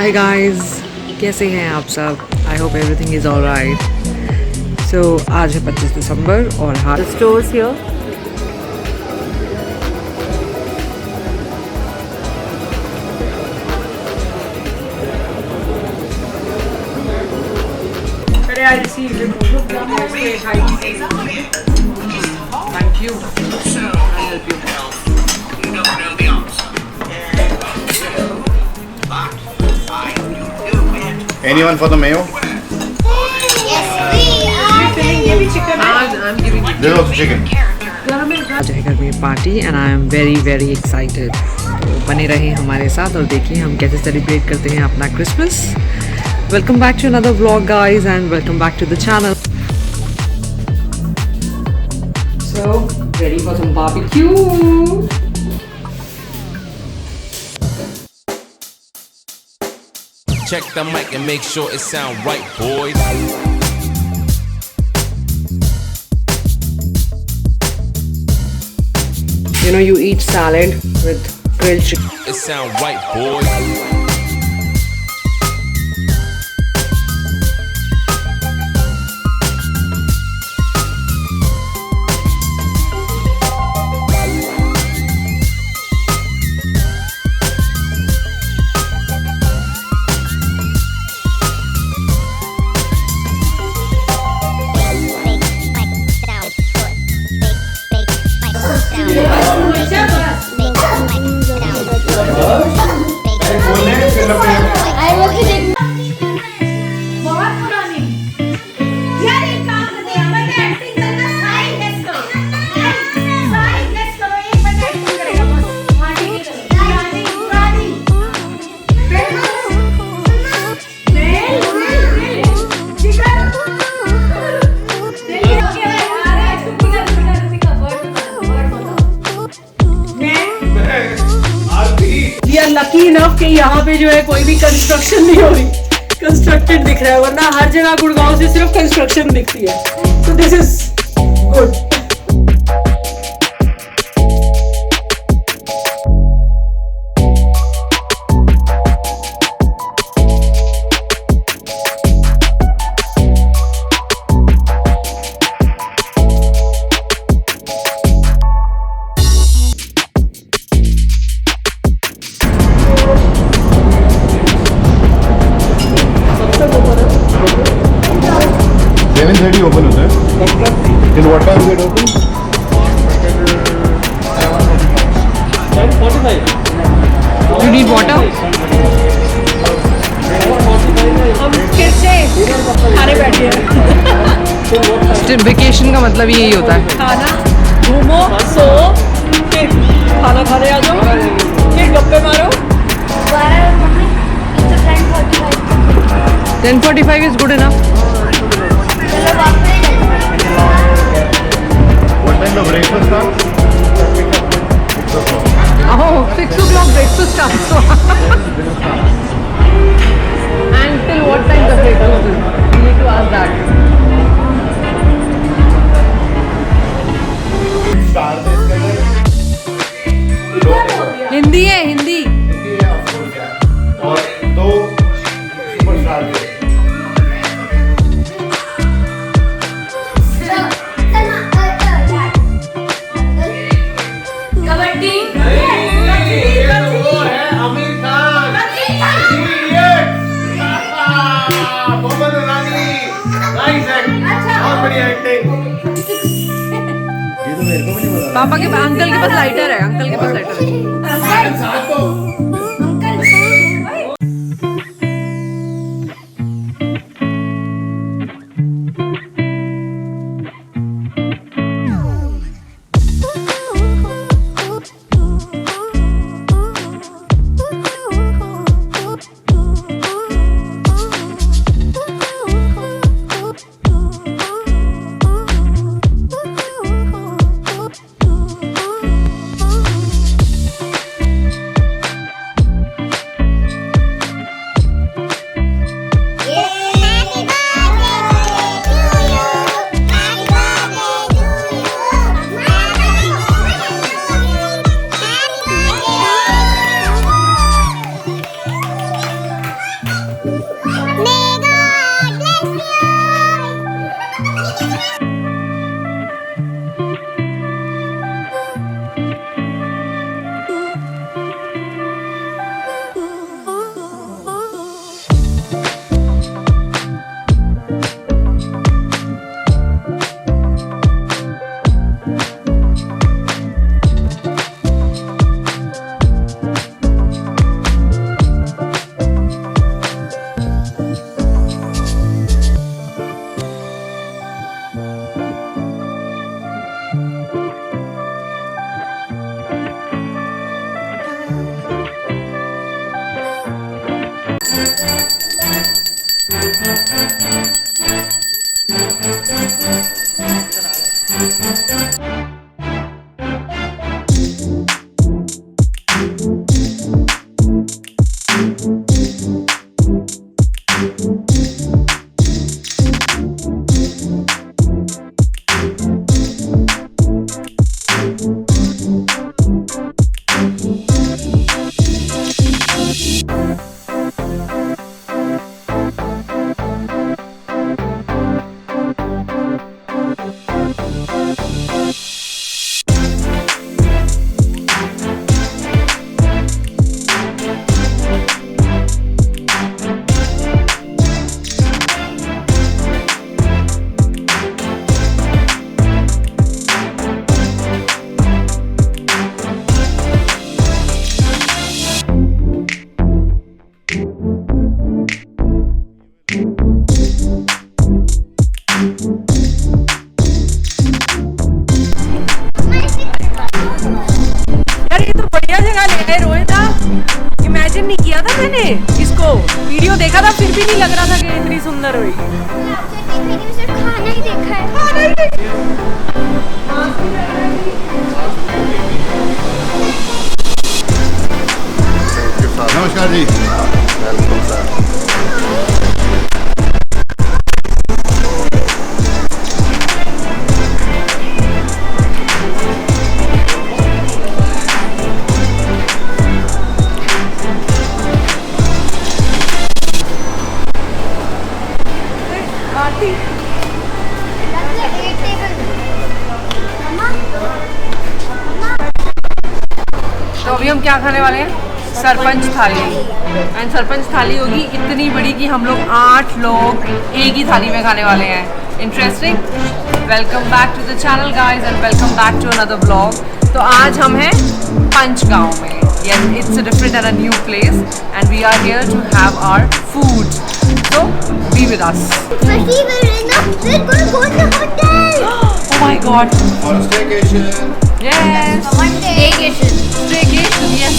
Hi guys, कैसे हैं आप सब? I hope everything is alright. So आज है 25 दिसंबर और हाल stores here. I received it. Thank you. I'll help you. You don't know the answer. But you do it. Anyone for the mayo? Yes, we are. I'm giving you. There's also chicken. आज है घर में party and I am very very excited. तो बने रहे हमारे साथ और देखिए हम कैसे सेलिब्रेट करते हैं अपना Christmas. Welcome back to another vlog guys and welcome back to the channel. So ready for some barbecue. Check the mic and make sure it sound right, boys. You know, you eat salad with grilled chicken. It sound right, boys. Lucky enough कि यहाँ पे जो है कोई भी construction नहीं हो रही, कंस्ट्रक्टेड दिख रहा है, वरना हर जगह गुड़गांव से सिर्फ कंस्ट्रक्शन दिखती है। So this is good. Open होता है। Till what time it open? 10:45. You need water? हम फिर से खाने बैठे हैं। वेकेशन का मतलब यही होता है। खाना, घूमो, सो, फिर खाना खाने आ जाओ, फिर गप्पे मारो। 10:45 is good enough. What time the breakfast starts? Oh, 6 o'clock breakfast starts. And till what time the breakfast is? We need to ask that. Hindi है, हिंदी। और दो सुपरस्टार थे। पापा के अंकल के पास लाइटर है, अंकल के पास लाइटर है। भी नहीं लग रहा था कि इतनी सुंदर हुई। सिर्फ खाना ही देखा है। नमस्कार जी। Welcome sir. तो अभी हम क्या खाने वाले हैं? सरपंच थाली। एंड सरपंच थाली होगी इतनी बड़ी कि हम लोग 8 लोग एक ही थाली में खाने वाले हैं। Interesting. Welcome back to the channel guys and welcome back to another blog. तो आज हम हैं पंच गांव में। Yes, it's a different and a new place and we are here to have our food. So, be with us. We're gonna go to the hotel. Oh my god. और staycation. Yes. Staycation. Staycation, yes.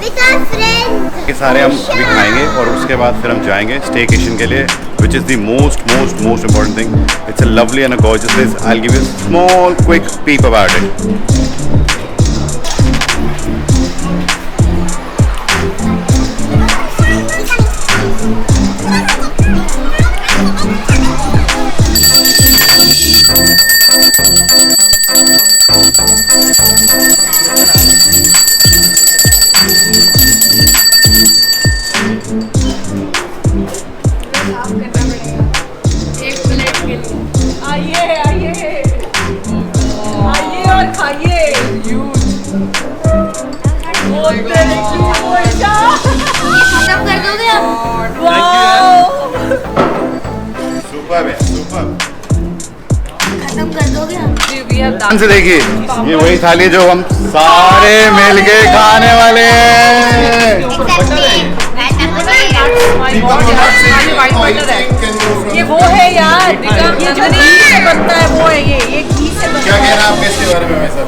With our friends. ये सारे हम भी खाएंगे और उसके बाद फिर हम जाएंगे स्टेकेशन के लिए, which is the most important thing. It's a lovely and a gorgeous place. I'll give you a small quick peep about it. खत्म कर दोगे आप? Superb है, superb। खत्म कर दोगे आप? We have ध्यान से देखिए, ये वही थाली है जो हम सारे मिलके खाने वाले हैं। ये वो है यार, ये जो घी से बनता है वो है ये घी से बनता क्या है। कहना आपके इसके बारे में सर?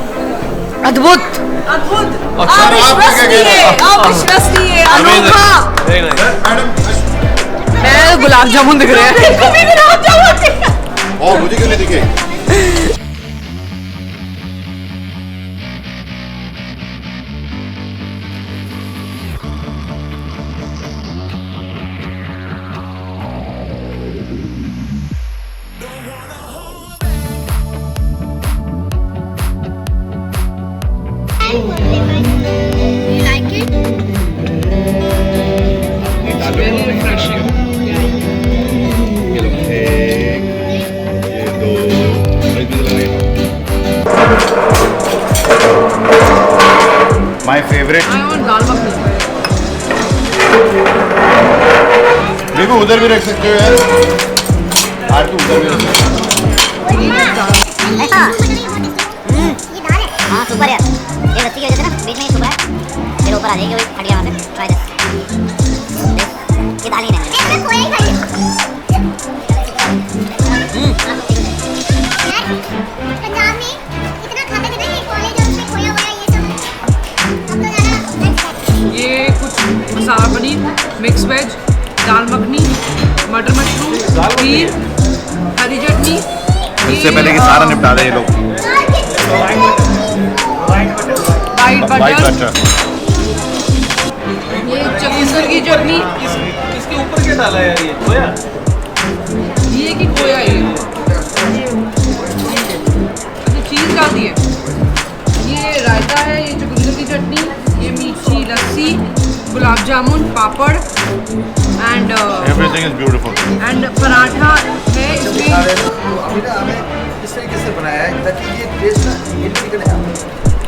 अद्भुत। अद्भुत, अच्छा, आप क्या कह रहे हैं? अविश्वसनीय, अनोखा। मैडम, मैं गुलाब जामुन दिख रहे हैं। और मुझे क्यों नहीं दिखे? You like it? Very refreshing. ये लो, एक, ये दो, My favorite। I want दाल मखनी। देखो उधर भी रख सकते हो यार। आर तू उधर भी रख सकते हाँ सुपर यार, ये लस्सी की वजह से ना बीच में ही सुपर है, फिर ऊपर आ जाएगी वही हट गया वहाँ से। ट्राई दिस, ये दाल ही नहीं है। खोया ही खाइए। पंजाब में इतना खाते थे ना, ये कॉलेज और उसमें खोया हुआ ये सब। अब तो ज़्यादा ये कुछ मसाला पनीर, मिक्स वेज, दाल मखनी, मटर मशरूम, खीर, हरी चटनी। इससे पहले कि सारा निपटा दे ये लोग। White white butter, butter. ये चकुंदर की चटनी। इसके ऊपर क्या डाला है यार ये खोया? ये की खोया है, अच्छा चीज़ डाल दी है। ये रायता है, ये चकुंदर की चटनी, ये मीठी lassi, gulab jamun, papad and Everything is beautiful। And paratha है इसमें। अभी ना हमें इस तरीके से बनाया है ताकि ये टेस्ट ना इंडिविजुअल है,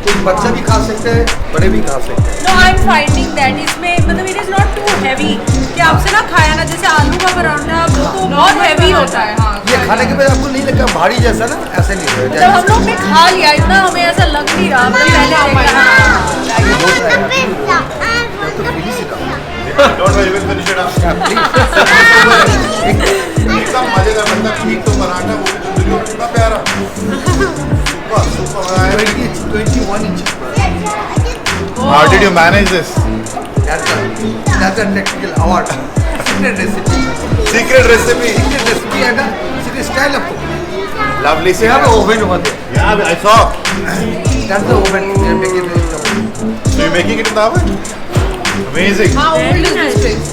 तो बच्चा भी खा सकते हैं, बड़े भी खा सकते हैं। No, I'm finding that इसमें मतलब it is not too heavy कि आपसे ना खाया ना, जैसे आलू का पराठा वो तो बहुत heavy होता है। हाँ, ये खाने के बाद आपको नहीं लगा भारी जैसा ना, ऐसे नहीं होता मतलब हम लोग ने खा लिया इतना, हमें ऐसा लग नहीं रहा। मतलब पहले Don't worry, we'll finish it up। एकदम मजेदार बनता है। एक तो पराठा, वो भी तंदूरी और कितना प्यारा। सुपर सुपर बनाया है। 21 inch। How did you manage this? That's a technical award। Secret recipe secret recipe है ना, सिटी स्टाइल आपको लवली से यहाँ पे ओवन हुआ थे, Yeah, I saw. that's the oven we are making it. So you're making it in the oven? Amazing. How old is this place?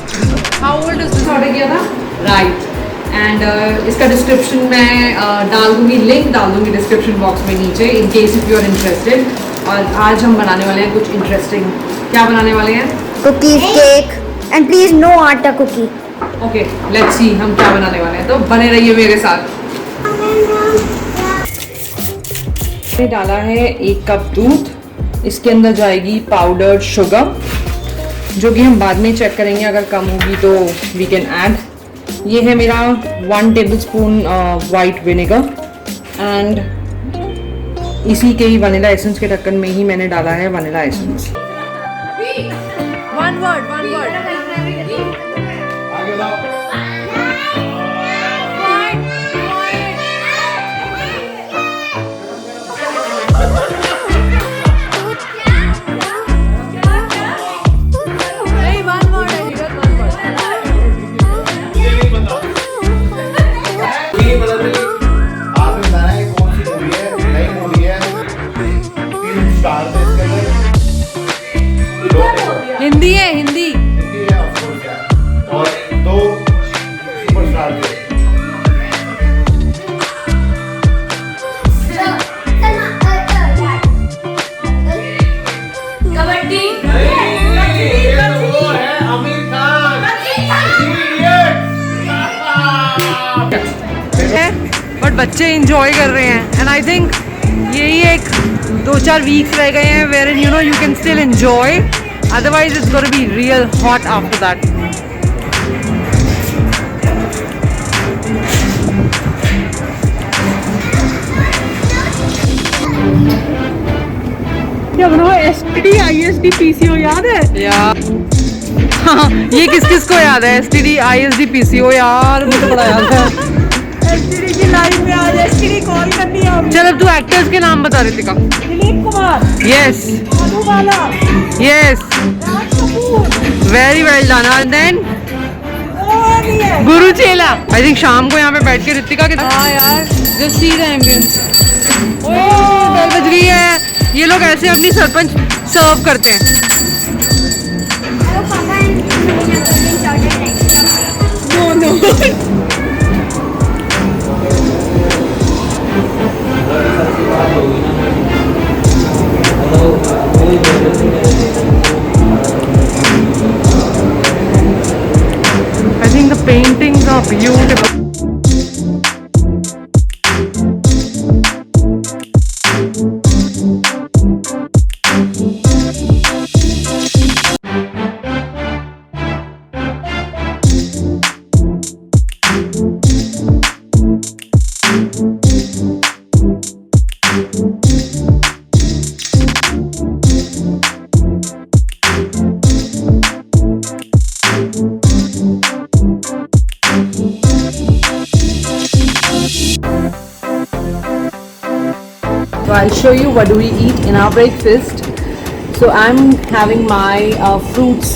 How old is this? Order किया था right and इसका description मैं डाल दूंगी, link डाल दूंगी description box में नीचे in case if you are interested. और आज हम बनाने वाले हैं कुछ इंटरेस्टिंग। क्या बनाने वाले हैं? Cookies, cake and please no atta cookie. Okay let's see हम क्या बनाने वाले हैं, तो बने रहिए मेरे साथ। मैंने डाला है 1 कप दूध, इसके अंदर जाएगी पाउडर्ड शुगर जो कि हम बाद में चेक करेंगे, अगर कम होगी तो वी कैन ऐड। ये है मेरा 1 टेबलस्पून वाइट विनेगर एंड इसी के ही वनीला एसेंस के ढक्कन में ही मैंने डाला है वनीला एसेंस। One word. नहीं, one word है, you got one word. आपने बताया है कौन सी मूवी है, नई मूवी है, 3 स्टार थे इसके अंदर। हिंदी है, हिंदी। हिंदी है of course यार। और 2 सुपरस्टार थे। कबड्डी। बट बच्चे इंजॉय कर रहे हैं एंड आई थिंक यही एक 2-4 वीक्स रह गए हैं where in you can still enjoy, otherwise it's gonna be real hot after that. क्या बना STD ISD PCO याद है यार? हाँ, ये किस किस को याद है STD ISD PCO यार? मुझे बड़ा याद है। STD की लाइव में आज STD कॉल करनी है हमें। चल अब तू एक्टर्स के नाम बता Ritika. Dilip Kumar, yes Madhubala, yes, Raj Kapoor, very well done. And then और भी है। गुरु चेला। आई थिंक शाम को यहाँ पे बैठ के रितिका के हाँ यार just see the ambience. Oh bell बज रही है। ये लोग ऐसे अपनी सरपंच सर्व करते हैं। I think the paintings are beautiful. So I'll show you what do we eat in our breakfast. So I'm having my fruits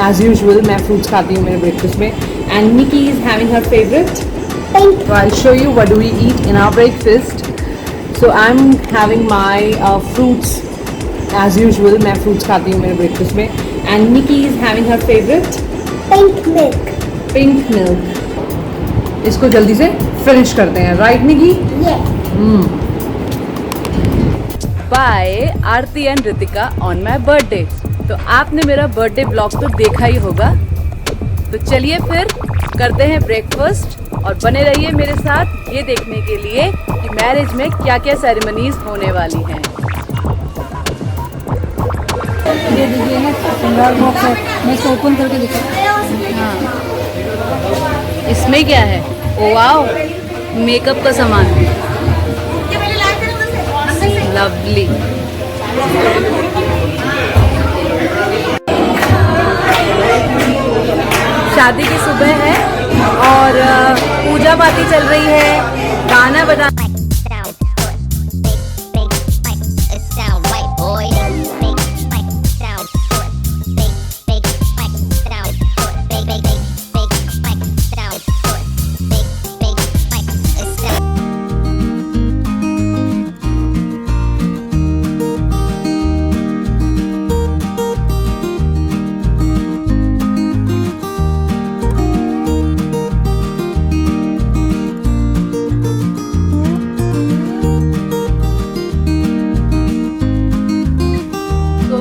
as usual. मैं fruits खाती हूँ मेरे breakfast में. And Nikki is having her favorite. So I'll show you what do we eat in our breakfast. So I'm having my fruits as usual. मैं fruits खाती हूँ मेरे breakfast में. And Nikki is having her favorite. Pink milk. Pink milk. इसको जल्दी से finish करते हैं, right Nikki? Yeah. By Aarti and Ritika on my birthday. तो आपने मेरा बर्थडे ब्लॉग तो देखा ही होगा, तो चलिए फिर करते हैं ब्रेकफास्ट और बने रहिए मेरे साथ ये देखने के लिए कि मैरिज में क्या क्या सेरेमनीज होने वाली हैं। ये देखिए ना सिंगार बॉक्स है, मैं इसको ओपन करके दिखा। हाँ, इसमें क्या है? ओ वाओ, मेकअप का सामान। लवली। शादी की सुबह है और पूजा पाती चल रही है, गाना बजा।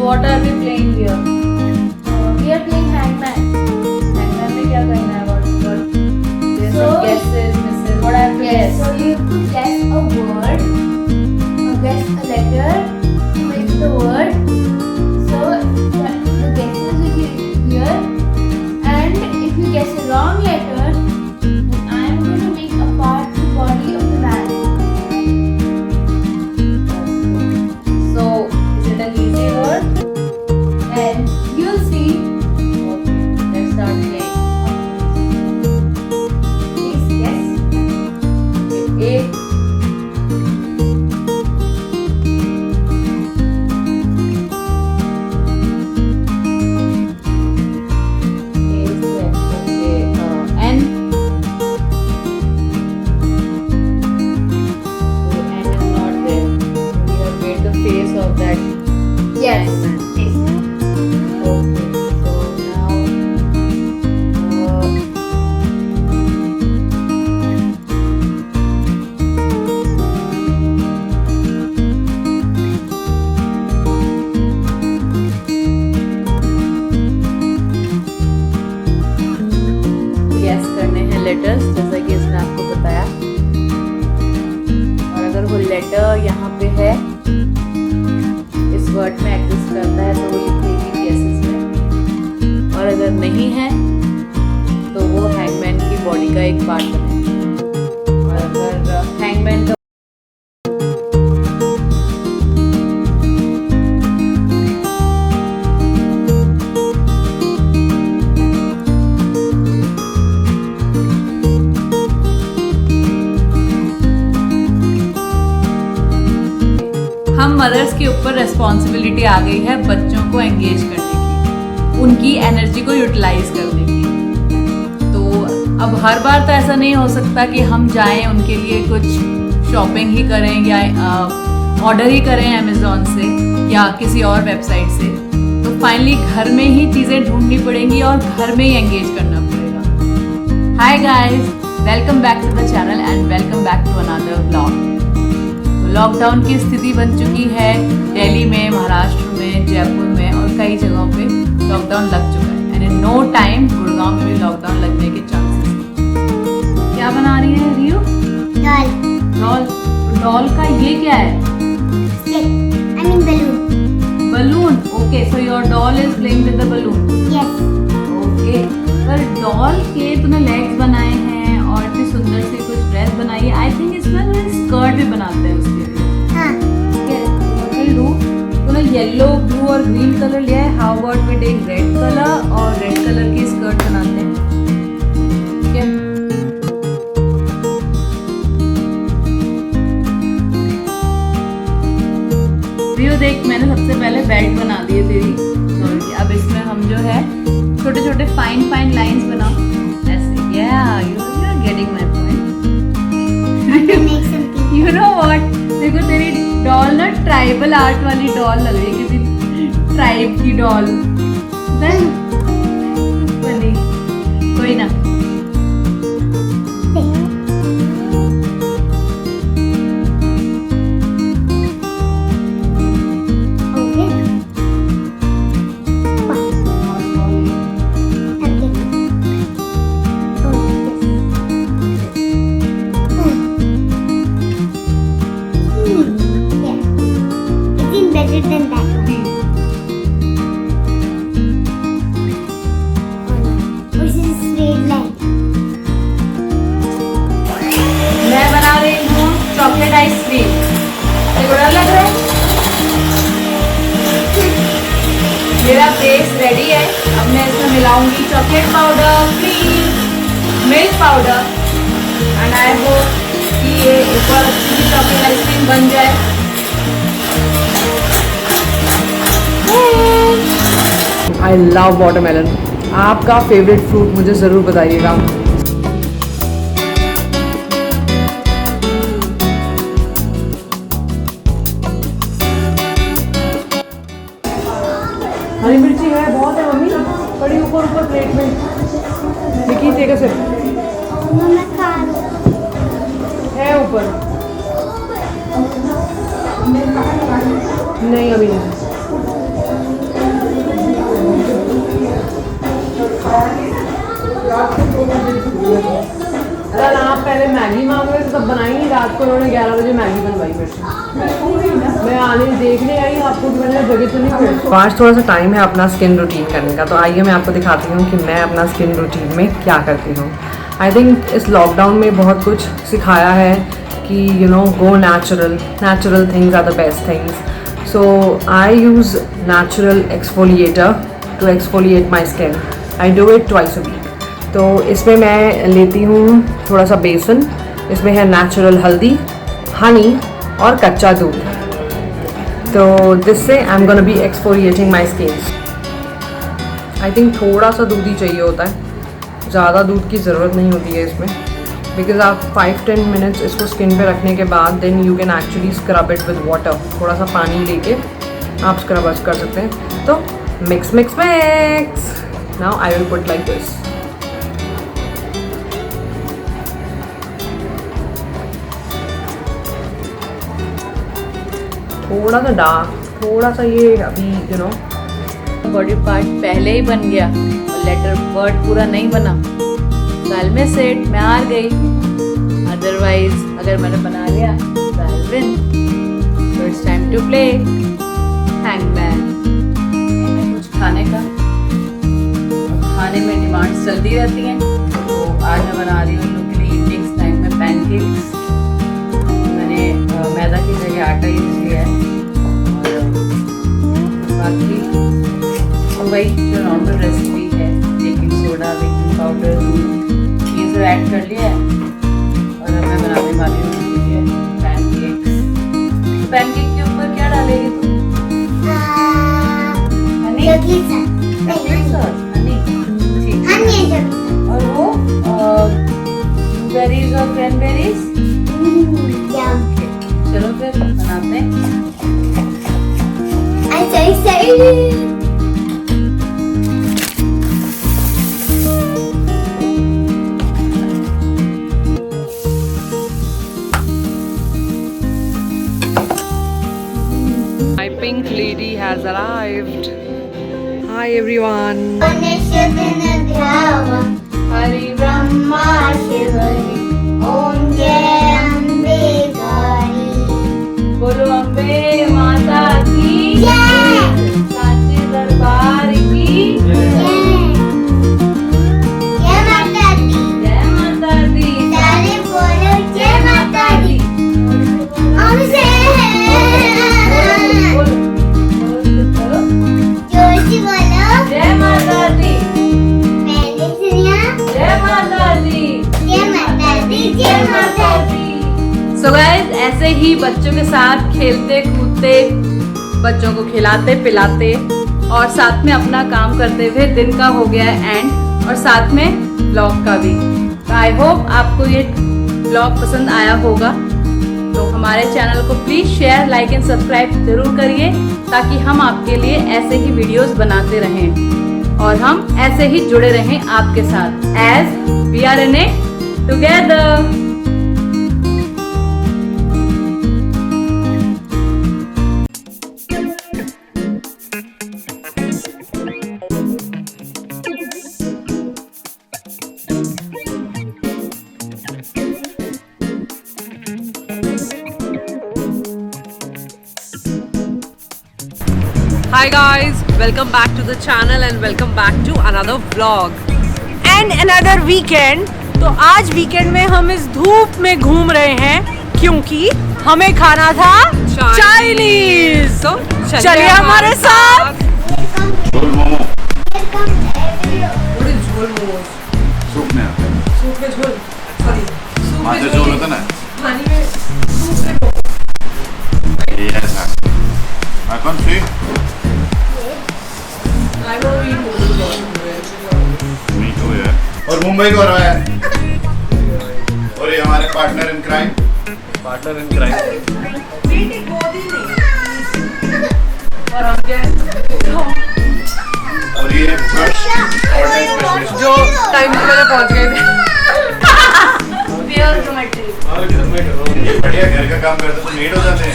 what are we playing here? We are playing hangman. Hangman में क्या करना है? What? There's So- some guesses, misses. What I have to guess? So you have to guess a word, guess a letter, with the word. So the guesses will be here, and if you guess a wrong letter, then I am going to make a part the body of the man. So is it an easy word? And you'll see. Okay, let's start playing. Please guess. A. Is there? Okay. N. So N is not there. We have made the face of that. Yes. Okay. So now. Gas करने हैं letters जैसा कि इसने आपको बताया, और अगर वो लेटर यहाँ पे है, इस वर्ड में एग्जिस्ट करता है, तो वो लिखेगी गैसेस में, और अगर नहीं है तो वो हैंगमैन की बॉडी का एक पार्ट बनेगा। और अगर हैंगमैन का हम मदर्स के ऊपर रिस्पॉन्सिबिलिटी आ गई है बच्चों को एंगेज करने की, उनकी एनर्जी को यूटिलाइज करने की। तो अब हर बार तो ऐसा नहीं हो सकता कि हम जाएं उनके लिए कुछ शॉपिंग ही करें या ऑर्डर ही करें अमेज़ॉन से या किसी और वेबसाइट से। तो फाइनली घर में ही चीज़ें ढूंढनी पड़ेंगी और घर में ही एंगेज करना पड़ेगा। Hi guys, welcome back to the channel and welcome back to another vlog. Lockdown की स्थिति बन चुकी है दिल्ली में, महाराष्ट्र में, जयपुर में और कई जगहों पे लॉकडाउन लग चुका है, and in no time Gurgaon में भी लॉकडाउन लगने के चांसेस हैं। क्या बना रही है रियू? डॉल। डॉल का ये क्या है? I mean balloon. Balloon. Okay, so your doll is playing with the balloon. Yes. Okay, पर डॉल के तूने लेग्स बनाए हैं और इतनी सुंदर सी कुछ ड्रेस बनाई है। आई थिंक इसमें स्कर्ट भी बनाते हैं उसके लिए। हाँ. ठीक है, what we'll do, तूने येलो, ब्लू और ग्रीन कलर लिया है। How about we take red colour और रेड कलर की स्कर्ट बनाते हैं। ठीक है, रियो देख, मैंने सबसे पहले बेल्ट बना दी है तेरी डॉल की। अब इसमें हम जो है छोटे छोटे फाइन फाइन लाइंस बनाओ ऐसे। या you are getting my point. Make something. You know what, देखो तेरी डॉल ना ट्राइबल आर्ट वाली डॉल लग रही है, किसी ट्राइब की डॉल। बनी कोई ना। Better than that one. Which is straight line. मैं बना रही हूँ चॉकलेट आइसक्रीम। देखो डर लग रहा है। मेरा बेस रेडी है। अब मैं इसमें मिलाऊंगी chocolate powder, cream, milk powder, and I hope कि ये ऊपर अच्छी सी चॉकलेट आइसक्रीम बन जाए। I love watermelon. आपका फेवरेट फ्रूट मुझे ज़रूर बताइएगा। हरी मिर्ची है, बहुत है मम्मी, बड़ी ऊपर ऊपर प्लेट में। देखिए टेक अ सिप। है ऊपर, नहीं अभी नहीं। अगर आप पहले मैगी मांग रहे थे तब बनाई नहीं, रात को उन्होंने 11 बजे मैगी बनवाई मेरे से। मैं आने देखने आई आपको कि मैंने जगह तो नहीं मिली। तो आज थोड़ा सा टाइम है अपना स्किन रूटीन करने का, तो आइए मैं आपको दिखाती हूँ कि मैं अपना स्किन रूटीन में क्या करती हूँ। आई थिंक इस लॉकडाउन में बहुत कुछ सिखाया है कि you know go natural things are the best things. So I use natural exfoliator to exfoliate my skin. I do it twice a week. तो इसमें मैं लेती हूँ थोड़ा सा बेसन, इसमें है नेचुरल हल्दी, हनी और कच्चा दूध। तो दिस से I am gonna be exfoliating my skin. I think थोड़ा सा दूध ही चाहिए होता है, ज़्यादा दूध की ज़रूरत नहीं होती है इसमें, बिकॉज आप 5-10 मिनट्स इसको स्किन पे रखने के बाद then you can actually scrub it with water. थोड़ा सा पानी लेके आप स्क्रब कर सकते हैं। तो mix mix mix. Now I will put like this. थोड़ा सा डार्क, थोड़ा सा ये अभी यू नो बॉडी पार्ट पहले ही बन गया और लेटर वर्ड पूरा नहीं बना। वेल में सेट मैं हार गई, अदरवाइज अगर मैंने बना लिया well win. So it's time to play hangman. कुछ खाने का, खाने में डिमांड्स चलती रहती हैं, तो आज मैं बना रही हूँ उन लोग के लिए इवनिंग टाइम में पैनकेक्स। मैंने मैदा की जगह आटा यूज़ किया है, बाकी वही जो नॉर्मल रेसिपी है, बेकिंग सोडा, बेकिंग पाउडर, ये सब ऐड कर लिया है। और अब मैं बनाने वाली हूँ पैनकेक्स। पैनकेक के ऊपर क्या डालेगी तुम? हनी ठीक है। और वो बेरीज और क्रैनबेरीज। चलो फिर बनाते हैं। I'm so excited. My pink lady has arrived. Hi everyone. Hari Brahma Shivari Om Jai Ambe Gari. बोलो अम्बे माता की जय। सांची दरबार की जय माता दी। जय माता दी। सारे बोलो जय माता दी। हम से जोर से बोलो जय माता दी। मैंने सुना जय माता दी। जय माता दी। जय माता दी। सो गाइस, ऐसे ही बच्चों के साथ खेलते कूदते, बच्चों को खिलाते पिलाते और साथ में अपना काम करते हुए दिन का हो गया है एंड, और साथ में ब्लॉग का भी। तो आई होप आपको ये ब्लॉग पसंद आया होगा। तो हमारे चैनल को please share, like and subscribe जरूर करिए, ताकि हम आपके लिए ऐसे ही वीडियोस बनाते रहें और हम ऐसे ही जुड़े रहें आपके साथ, as we are in it together. Hi guys, welcome back to the channel and welcome back to another vlog and another weekend। तो आज वीकेंड में हम इस धूप में घूम रहे हैं क्योंकि हमें खाना था चाइनीज। तो चलिए हमारे साथ। झोल मोमो झोल मोमोज सूप में आता है। सूप में झोल, सॉरी माचा झोल होता ना, पानी में सूप में। Yes, I can't see. I will eat noodles. Me too यार। और मुंबई को रहा है, और ये हमारे पार्टनर इन क्राइम। बेटी गोदी नहीं। और हम क्या और ये फर्स्ट ऑर्डर स्पेशलिस्ट जो टाइम से पहले पहुंच गए थे। ये बढ़िया घर का काम करते तो मेड हो जाते हैं।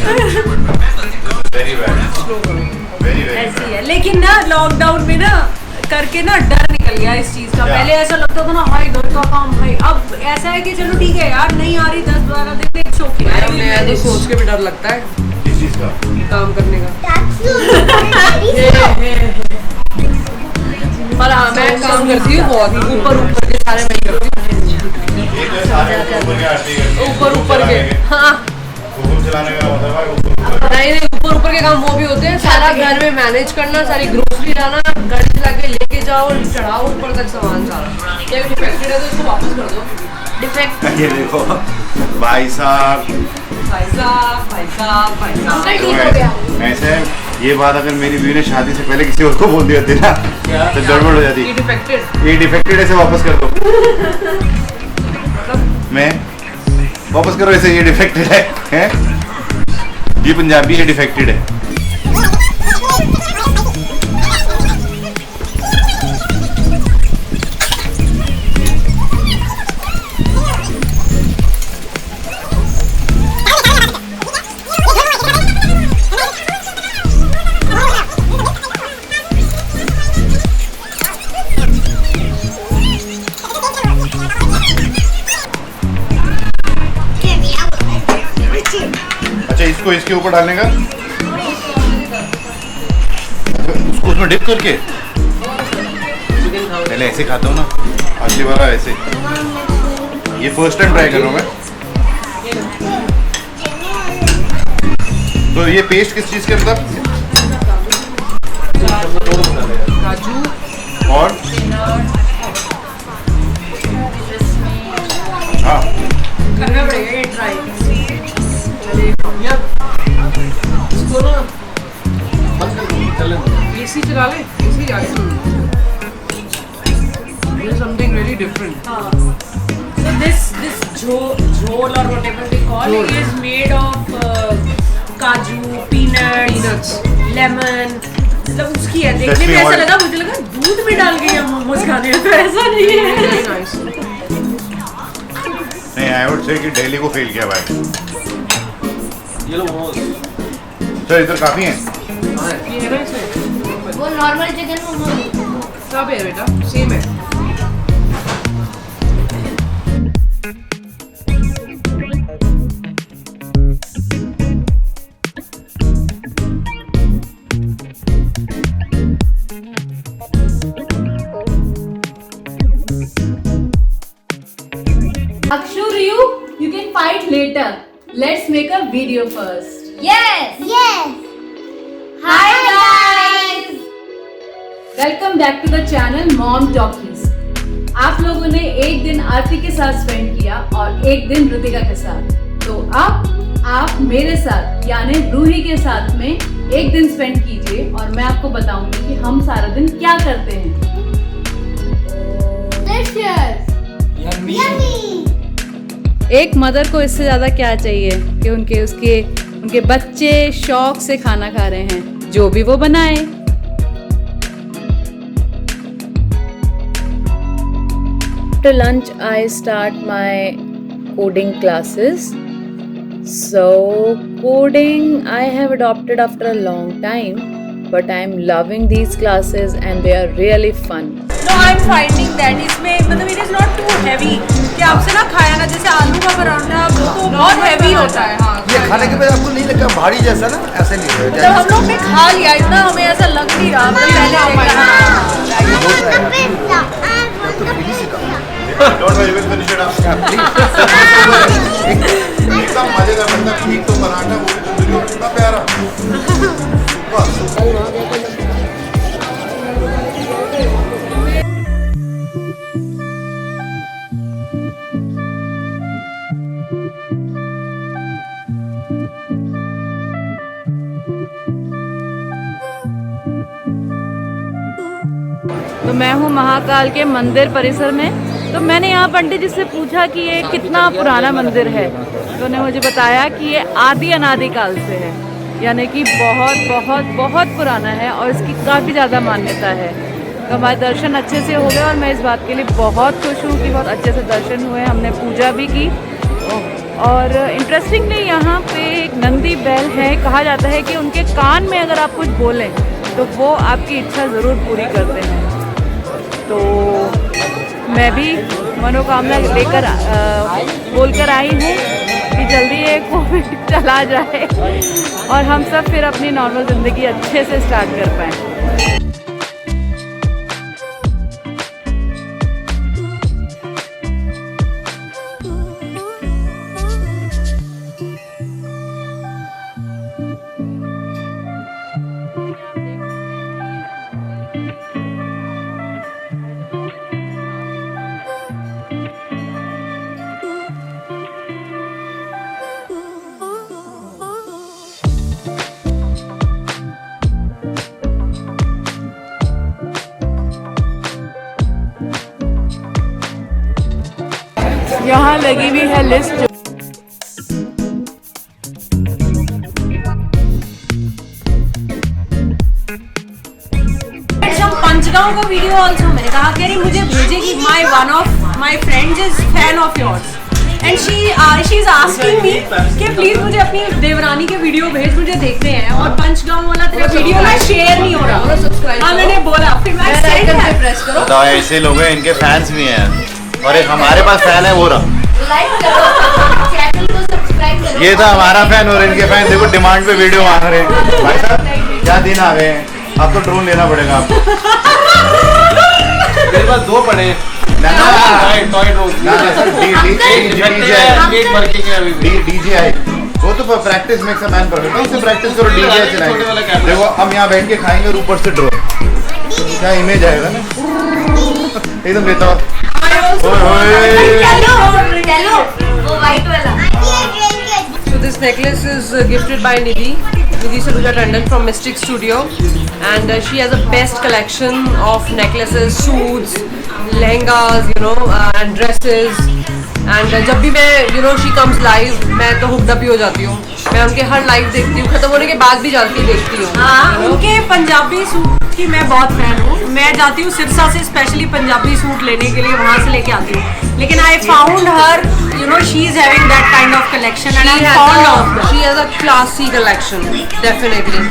वेरी बैड, वेरी ऐसी है, लेकिन ना लॉकडाउन में ना करके ना डर निकल गया इस चीज का। पहले ऐसा लगता था ना हाय घर का काम भाई, अब ऐसा है कि चलो ठीक है यार नहीं आ रही 10-12 दिन में शौक है। मैं तो सोच के भी डर लगता है किस चीज़ का? काम करने का। पर हाँ मैं काम करती हूँ बहुत, ऊपर के सारे मैं करती हूँ, ऊपर के। हाँ चलाने का मतलब है नहीं ऊपर के काम वो भी होते हैं, सारा घर में मैनेज करना, सारी ग्रोसरी लाना, गाड़ी चला के लेके जाओ, चढ़ाओ ऊपर तक सामान सारा। क्या डिफेक्टेड है तो इसको वापस कर दो। डिफेक्ट ये देखो भाई साहब ठीक हो गया। ऐसे ये बात अगर मेरी बीवी ने शादी से पहले किसी और को बोल दिया थी ना तो गड़बड़ हो जाती। ये डिफेक्टेड ऐसे वापस कर दो। मैं वापस करो ऐसे, ये डिफेक्टेड है? ये पंजाबी है, डिफेक्टेड है। अच्छा इसको इसके ऊपर डालने का, उसको उसमें डिप करके पहले ऐसे खाता हूँ ना, अगली बार ऐसे। ये फर्स्ट टाइम ट्राई कर रहा हूँ मैं। तो ये पेस्ट किस चीज़ के अंदर? काजू और हाँ करना पड़ेगा ये ट्राई। इसको ना एसी चला ले, एसी आ गया। This is something really different. So this jhol or whatever they call it is made of काजू, peanuts, lemon. मतलब उसकी है, देखने में ऐसा लगा, मुझे लगा दूध में डाल के मोमोज खाने हैं, तो ऐसा नहीं है। Very nice. नहीं, आई वुड से कि दिल्ली को फेल किया भाई। ये लो मोमोज। सर इधर काफ़ी हैं। ये है ना इसमें वो नॉर्मल चिकन मोमोज सब है बेटा, सेम है। Akshu, you can fight later. Let's make a video first. Yes. Hi guys. Welcome back to the channel Mom Talkies. आप लोगों ने एक दिन आरती के साथ स्पेंड किया और एक दिन ऋतिका के साथ, तो अब आप मेरे साथ यानी रूही के साथ में एक दिन स्पेंड कीजिए और मैं आपको बताऊंगी कि हम सारा दिन क्या करते हैं। एक मदर को इससे ज़्यादा क्या चाहिए कि उनके बच्चे शौक से खाना खा रहे हैं, जो भी वो बनाए। After lunch, I start my coding classes. So coding I have adopted after a long time, but I'm loving these classes and they are really fun. No, I'm finding that इसमें मतलब it is not too heavy कि आपसे ना खाया ना, जैसे आलू का पराठा वो तो बहुत heavy होता है। हाँ ये खाने के बाद आपको नहीं लगा भारी जैसा ना, ऐसे नहीं होता। मतलब हम लोग ने खा लिया, इतना हमें ऐसा लग नहीं रहा। Don't worry, we'll finish it up. एकदम मजेदार बनता है। ठीक तो पराठा वो भी तंदूरी और कितना प्यारा। तो मैं हूँ महाकाल के मंदिर परिसर में। तो मैंने यहाँ पंडित जी से पूछा कि ये कितना पुराना मंदिर है, तो उन्होंने मुझे बताया कि ये आदि अनादि काल से है, यानी कि बहुत बहुत बहुत पुराना है और इसकी काफ़ी ज़्यादा मान्यता है। तो हमारे दर्शन अच्छे से हो गए और मैं इस बात के लिए बहुत खुश हूँ कि बहुत अच्छे से दर्शन हुए। हमने पूजा भी की और इंटरेस्टिंगली यहाँ पे एक नंदी बैल है। कहा जाता है कि उनके कान में अगर आप कुछ बोलें तो वो आपकी इच्छा ज़रूर पूरी करते हैं। तो मैं भी मनोकामना लेकर बोलकर आई हूँ कि जल्दी ये कोविड चला जाए और हम सब फिर अपनी नॉर्मल ज़िंदगी अच्छे से स्टार्ट कर पाएँ। यहाँ लगी हुई है लिस्ट। पंचगांव का वीडियो ऑल्सो मैंने कहा कह रही मुझे भेजेगी। My one of my friends is fan of yours and she is asking me कि प्लीज मुझे अपनी देवरानी के वीडियो भेज, मुझे देखने हैं। और पंचगांव वाला तेरा वीडियो ना शेयर नहीं हो रहा। हाँ मैंने बोला, फिर मैं प्रेस करो। तो ऐसे लोग हैं, इनके फैंस भी हैं और एक हमारे पास फैन है वो रहा। ये था हमारा फैन और इनके फैन देखो डिमांड पे वीडियो मांग रहे हैं। भाई साहब क्या दिन आ गए हैं, अब तो ड्रोन लेना पड़ेगा आपको। मेरे पास दो पड़े हैं। DJI वो तो practice makes a man perfect. उससे प्रैक्टिस करो, DJI चलाएंगे। देखो हम यहाँ बैठ के खाएंगे और ऊपर से ड्रोन, क्या इमेज आएगा ना एकदम बेहतर। So this necklace is gifted by Nidhi Saluja Tandon from Mystic Studio, and she has a best collection of necklaces, suits, lehengas, and dresses. And जब भी मैं she comes live, मैं तो hooked up ही हो जाती हूँ। मैं उनके हर लाइव देखती हूँ, खत्म होने के बाद भी जाती देखती हूँ। हाँ, उनके पंजाबी सूट की मैं बहुत फैन हूँ। मैं जाती हूँ सिरसा से स्पेशली पंजाबी सूट लेने के लिए, वहाँ से लेके आती हूँ। लेकिन I found her, she is having that kind of collection and I'm fond of her. She has a classy collection, definitely.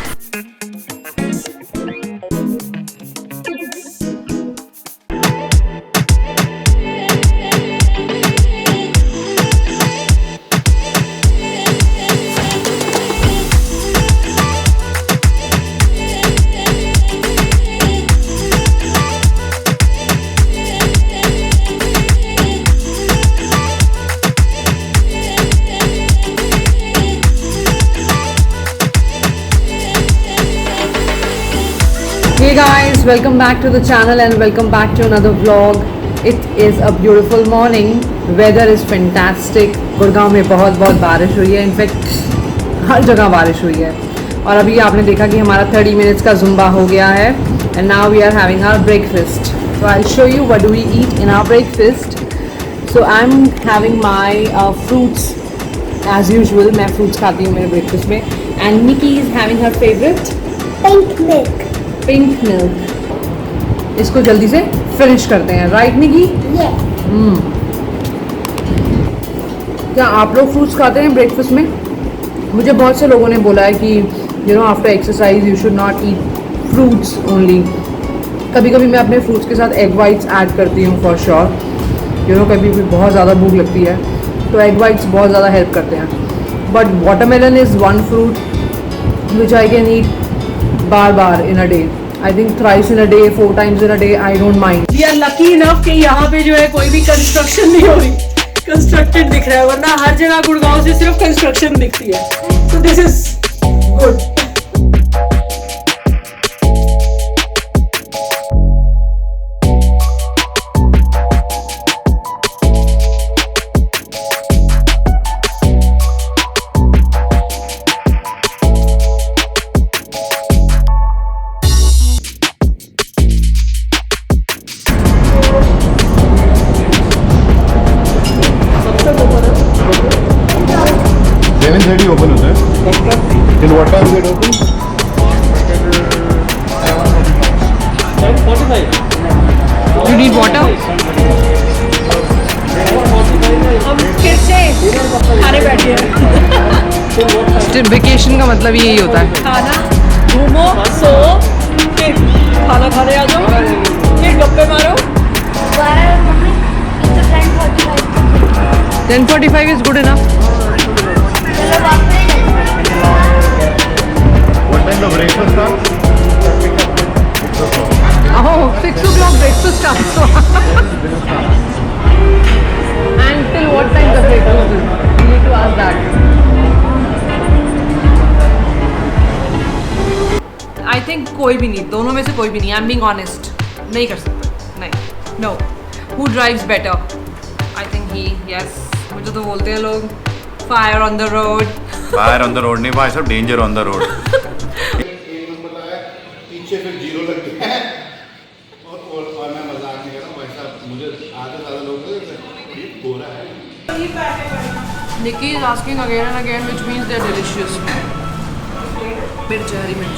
Hey guys, welcome back to the channel and welcome back to another vlog. It is a beautiful morning. Weather is fantastic. Gurgaon में बहुत बारिश हुई है, in fact हर जगह बारिश हुई है। और अभी आपने देखा कि हमारा 30 मिनट्स का जुम्बा हो गया है and now we are having our breakfast. So I'll show you what do we eat in our breakfast. So I'm having my fruits as usual. मैं fruits खाती हूँ मेरे breakfast में and Nikki is having her favorite pink milk. इसको जल्दी से finish करते हैं, राइट निकी? क्या आप लोग फ्रूट्स खाते हैं ब्रेकफास्ट में? मुझे बहुत से लोगों ने बोला है कि after exercise you should not eat fruits only. कभी कभी मैं अपने फ्रूट्स के साथ एग वाइट्स ऐड करती हूँ फॉर श्योर। कभी भी बहुत ज़्यादा भूख लगती है तो एग वाइट्स बहुत ज़्यादा हेल्प करते हैं। But watermelon is one fruit which I can eat bar in a day. I think thrice in a day, 4 times in a day. I don't mind. We are lucky enough कि यहाँ पे जो है कोई भी construction नहीं हो रही, कंस्ट्रक्टेड दिख रहा है, वरना हर जगह गुड़गांव से सिर्फ कंस्ट्रक्शन दिखती है। So this is good. Open होता है। Till what time is it open? 10:45. You need water? हम फिर से खाने बैठे हैं। वेकेशन का मतलब यही होता है, खाना, घूमो, सो, फिर खाना खाने आ जाओ, फिर गप्पे मारो. 10:45 is good enough. What time the breakfast starts? Oh, 6 o'clock breakfast starts. And till what time the breakfast is? We need to ask that. I think कोई भी नहीं, दोनों में से कोई भी नहीं. I'm being honest. नहीं कर सकते. नहीं. No. Who drives better? I think he. Yes. मुझे तो बोलते हैं लोग fire on the road. Fire on the road नहीं भाई सब danger on the road. एक नंबर लगा पीछे फिर जीरो लग गया है और मैं मजाक नहीं कर रहा हूँ वैसा मुझे आधे ज़्यादा लोग ये गोरा है. Nikki is asking again and again, which means they're delicious. मिर्च, हरी मिर्च.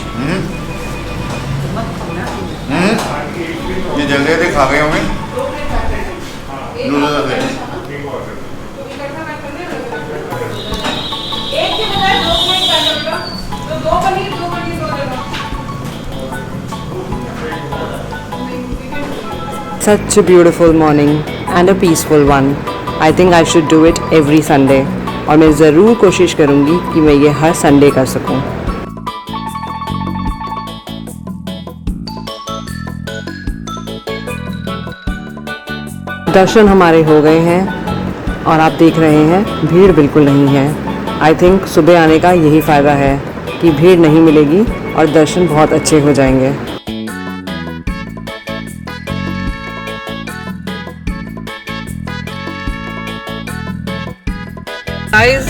ये जल्दी जल्दी खा गए होंगे. नूडल्स आ गए. एक के बजाय 2 मिनट करना बेटा. तो 2 पनीर हो जाएगा. Such a beautiful morning and a peaceful one. I think I should do it every Sunday. और मैं ज़रूर कोशिश करूँगी कि मैं ये हर संडे कर सकूँ. दर्शन हमारे हो गए हैं और आप देख रहे हैं भीड़ बिल्कुल नहीं है. आई थिंक सुबह आने का यही फ़ायदा है कि भीड़ नहीं मिलेगी और दर्शन बहुत अच्छे हो जाएंगे. Guys,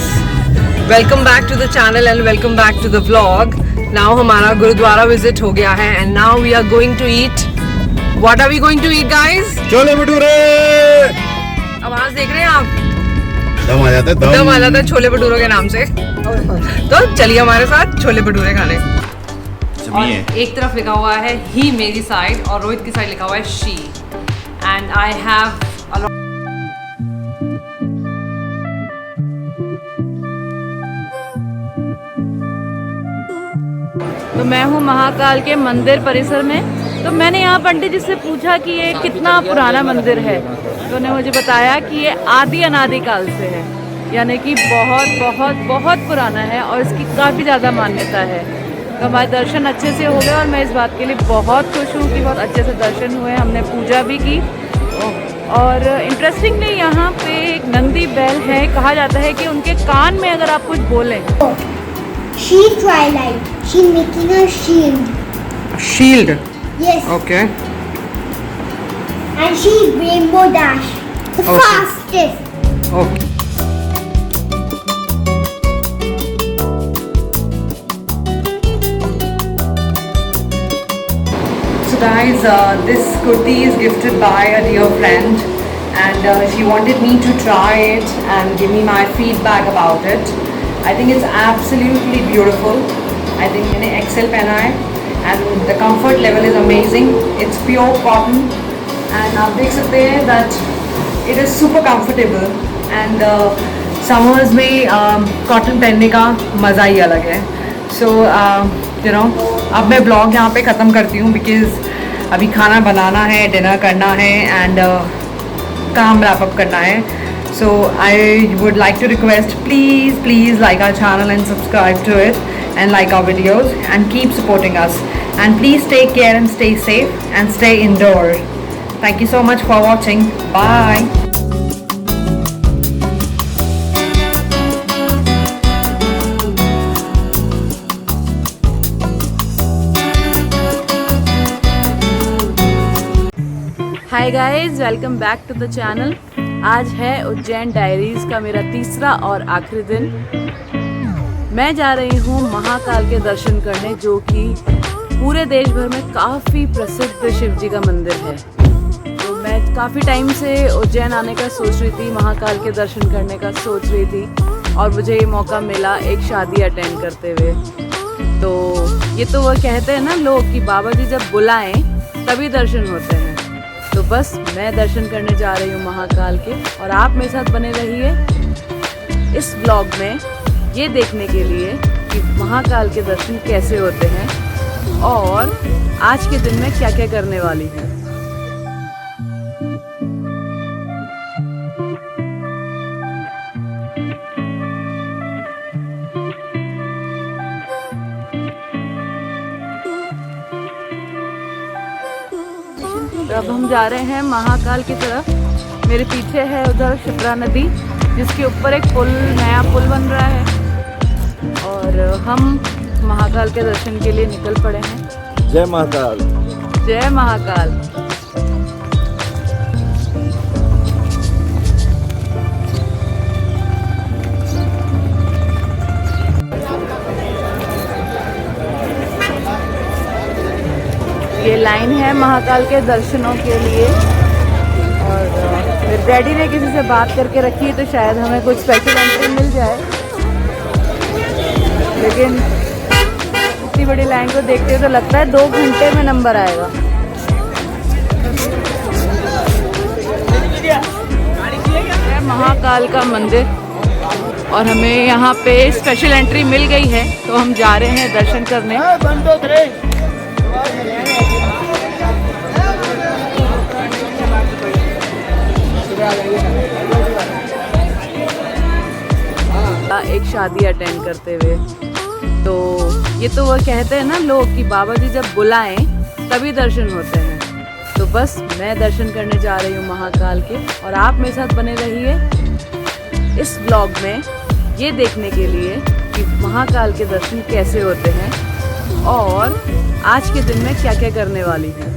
welcome back to the channel and welcome back to the vlog. Now हमारा गुरुद्वारा विजिट हो गया है and now we are going to eat. What are we going to eat, guys? Chole bhature. आवाज देख रहे हैं आप? दम आ जाता है. दम आ जाता है छोले भटूरों के नाम से. तो चलिए हमारे साथ छोले भटूरे खाने. और एक तरफ लिखा हुआ है ही मेरी साइड और रोहित की साइड लिखा हुआ है शी. एंड आई हैव तो मैं हूँ महाकाल के मंदिर परिसर में. तो मैंने यहाँ पंडित जी से पूछा कि ये कितना पुराना मंदिर है. तो उन्होंने मुझे बताया कि ये आदि अनादि काल से है, यानी कि बहुत बहुत बहुत पुराना है और इसकी काफ़ी ज़्यादा मान्यता है. तो हमारे दर्शन अच्छे से हो गए और मैं इस बात के लिए बहुत खुश हूँ कि बहुत अच्छे से दर्शन हुए. हमने पूजा भी की और इंटरेस्टिंगली यहाँ पे एक नंदी बैल है. कहा जाता है कि उनके कान में अगर आप कुछ बोलें. She's Twilight. She's making a shield. Shield. Yes. Okay. And she's Rainbow Dash. The Okay. fastest. Okay. So guys, this kurti is gifted by a dear friend and she wanted me to try it and give me my feedback about it. I think it's absolutely beautiful. I think मैंने XL पहना है and the comfort level is amazing. It's pure cotton and आप देख सकते हैं that it is super comfortable and summers में cotton पहनने का मज़ा ही अलग है. So you know, अब मैं ब्लॉग यहाँ पे ख़त्म करती हूँ because अभी खाना बनाना है, डिनर करना है and काम रैप अप करना है. So I would like to request, please like our channel and subscribe to it and like our videos and keep supporting us. And please take care and stay safe and stay indoors. Thank you so much for watching. Bye. Hi guys, welcome back to the channel. आज है Ujjain diaries का मेरा तीसरा और आखिरी दिन. मैं जा रही हूँ महाकाल के दर्शन करने, जो कि पूरे देश भर में काफ़ी प्रसिद्ध शिव जी का मंदिर है. तो मैं काफ़ी टाइम से उज्जैन आने का सोच रही थी, महाकाल के दर्शन करने का सोच रही थी और मुझे ये मौका मिला एक शादी अटेंड करते हुए. तो ये तो वह कहते हैं ना लोग कि बाबा जी जब बुलाएं तभी दर्शन होते हैं. तो बस मैं दर्शन करने जा रही हूँ महाकाल के और आप मेरे साथ बने रहिए इस व्लॉग में ये देखने के लिए कि महाकाल के दर्शन कैसे होते हैं और आज के दिन में क्या क्या करने वाली हूँ. तो अब हम जा रहे हैं महाकाल की तरफ। मेरे पीछे है उधर शिप्रा नदी, जिसके ऊपर एक पुल, नया पुल बन रहा है, और हम महाकाल के दर्शन के लिए निकल पड़े हैं। जय महाकाल। जय महाकाल। ये लाइन है महाकाल के दर्शनों के लिए, और मेरे डैडी ने किसी से बात करके रखी है तो शायद हमें कुछ स्पेशल एंट्री मिल जाए, लेकिन इतनी बड़ी लाइन को देखते हुए तो लगता है 2 घंटे में नंबर आएगा। है महाकाल का मंदिर और हमें यहाँ पे स्पेशल एंट्री मिल गई है, तो हम जा रहे हैं दर्शन करने। एक शादी अटेंड करते हुए, तो ये तो वो कहते हैं ना लोग कि बाबा जी जब बुलाएं तभी दर्शन होते हैं। तो बस मैं दर्शन करने जा रही हूँ महाकाल के, और आप मेरे साथ बने रहिए इस व्लॉग में ये देखने के लिए कि महाकाल के दर्शन कैसे होते हैं और आज के दिन में क्या क्या करने वाली हैं।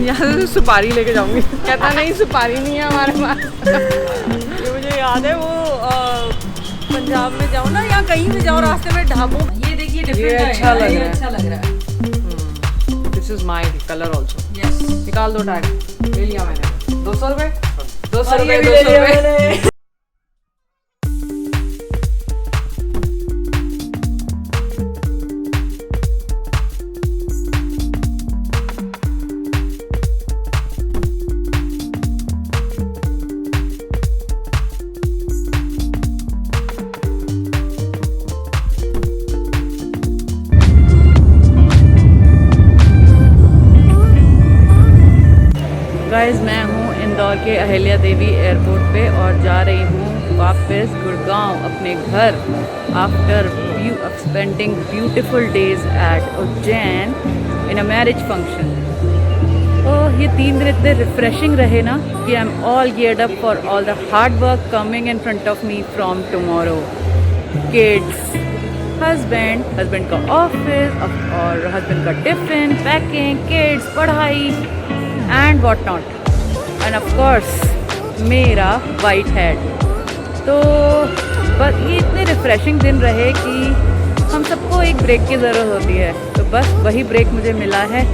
यहाँ से सुपारी लेके जाऊंगी। कहता नहीं सुपारी नहीं है हमारे पास। ये मुझे याद है, वो पंजाब में जाओ ना या कहीं भी जाओ रास्ते में ढाबों, ये देखिए डिफरेंट अच्छा लग रहा है, अच्छा लग रहा है। This is my colour also. Yes, निकाल दो टैग। ले लिया मैंने। 200 रुपए 200 रुपए 200 रुपए। गाइस, मैं हूँ इंदौर के अहिल्या देवी एयरपोर्ट पे और जा रही हूँ वापस गुड़गांव अपने घर after spending beautiful days at Ujjain in a marriage function. तो ये 3 दिन इतने रिफ्रेशिंग रहे ना कि I am all geared up for all the hard work coming in front of me from tomorrow. Kids, husband का ऑफिस और हस्बैंड का टिफिन, पैकिंग, किड्स, पढ़ाई and what not, end of course मेरा white head. तो बस ये इतने refreshing दिन रहे कि हम सबको एक ब्रेक की ज़रूरत होती है, तो बस वही ब्रेक मुझे मिला है।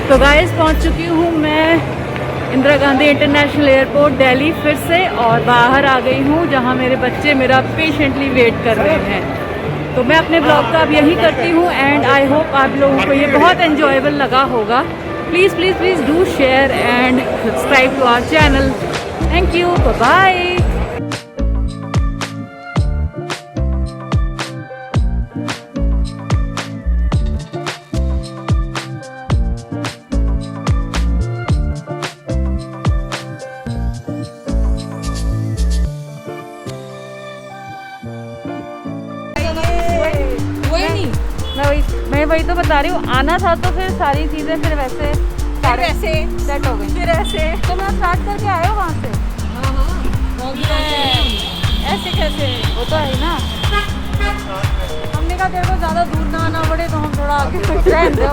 तो गाइस, पहुंच चुकी हूँ मैं इंदिरा गांधी इंटरनेशनल एयरपोर्ट दिल्ली फिर से, और बाहर आ गई हूँ जहाँ मेरे बच्चे मेरा पेशेंटली वेट कर रहे हैं। तो मैं अपने ब्लॉग का अब यही करती हूँ एंड आई होप आप लोगों को ये बहुत एंजॉयबल लगा होगा। Please please please do share and subscribe to our channel. Thank you, bye bye. मैं वही तो बता रही हूँ, आना था तो फिर सारी चीज़ें फिर वैसे सेट हो गई। फिर ऐसे तो मैं स्टार्ट करके आए हो वहाँ से। ऐसे कैसे, वो तो है ना। हमने कहा तेरे को ज़्यादा दूर ना आना पड़े तो हम थोड़ा आगे रहने दो।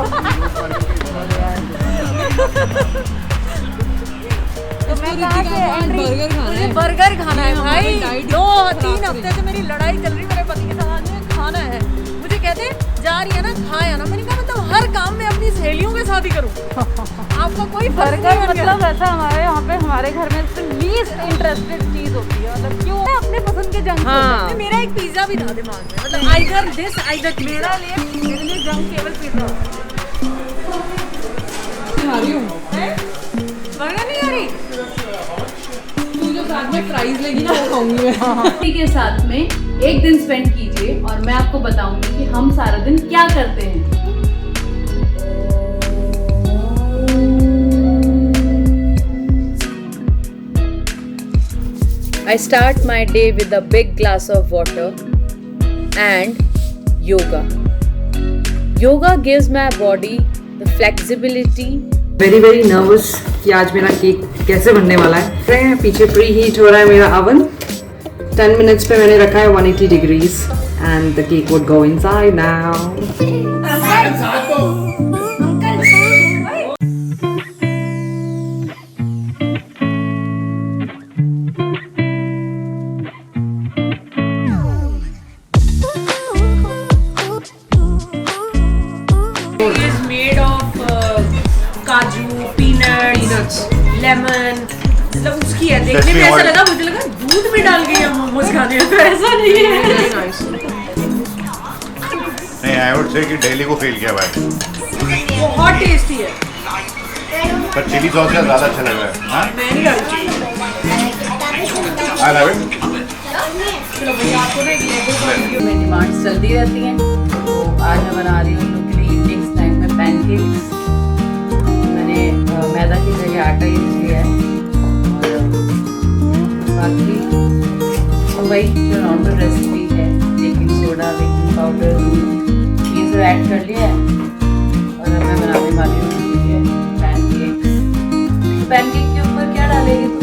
तो मैं कहा कि बर्गर खाना है भाई। 2-3 हफ्ते से मेरी लड़ाई चल रही मेरे पति के साथ, खाना है। मुझे कह कहते जा रही है ना खाया ना, मैंने कहा मतलब हर काम में अपनी सहेलियों के साथ ही करूँ। आपका कोई फर्क नहीं मतलब ऐसा हमारे यहाँ पे हमारे घर में लीस्ट इंटरेस्टेड चीज होती है, मतलब क्यों अपने पसंद के जंक। हाँ। मेरा एक पिज्जा भी था दिमाग में, मतलब आइदर दिस आइदर मेरे लिए जंक केवल पिज्जा। आ रही हूँ बर्गर नहीं आ रही, तू जो साथ में फ्राइज लेगी ना वो खाऊंगी मैं। पति के साथ में एक दिन स्पेंड कीजिए और मैं आपको बताऊंगी कि हम सारा दिन क्या करते हैं। I start my day with a big glass of water and yoga. Yoga gives my body the flexibility. Very very nervous कि आज मेरा केक कैसे बनने वाला है। पीछे प्री हीट हो रहा है मेरा ओवन। 10 मिनट्स पे मैंने रखा है 180 degrees and the cake would go inside now. is made of काजू, पीनट्स, लेमन, मतलब उसकी है। देखने में ऐसा लगा, मुझे लगा दूध में डाल के मोमोज खाने हैं, तो ऐसा नहीं है। नहीं, आई वुड से कि दिल्ली को फेल किया भाई। बहुत टेस्टी है, पर चिली सॉस का ज़्यादा अच्छा लग रहा है। हाँ, मैं नहीं डालती। I love it. चलो भैया आपको ना एक लेगो में डिमांड्स चलती रहती हैं, तो आज मैं बना रही हूँ लोग के लिए इवनिंग स्नैक में पैनकेक्स। मैंने मैदा की जगह आटा यूज़ किया है और बाकी तो वही जो नॉर्मल रेसिपी है, बेकिंग सोडा, बेकिंग पाउडर, ये सब ऐड कर लिया है और अब मैं बनाने वाली हूँ पैनकेक्स। पैनकेक के ऊपर क्या डालेगी तुम?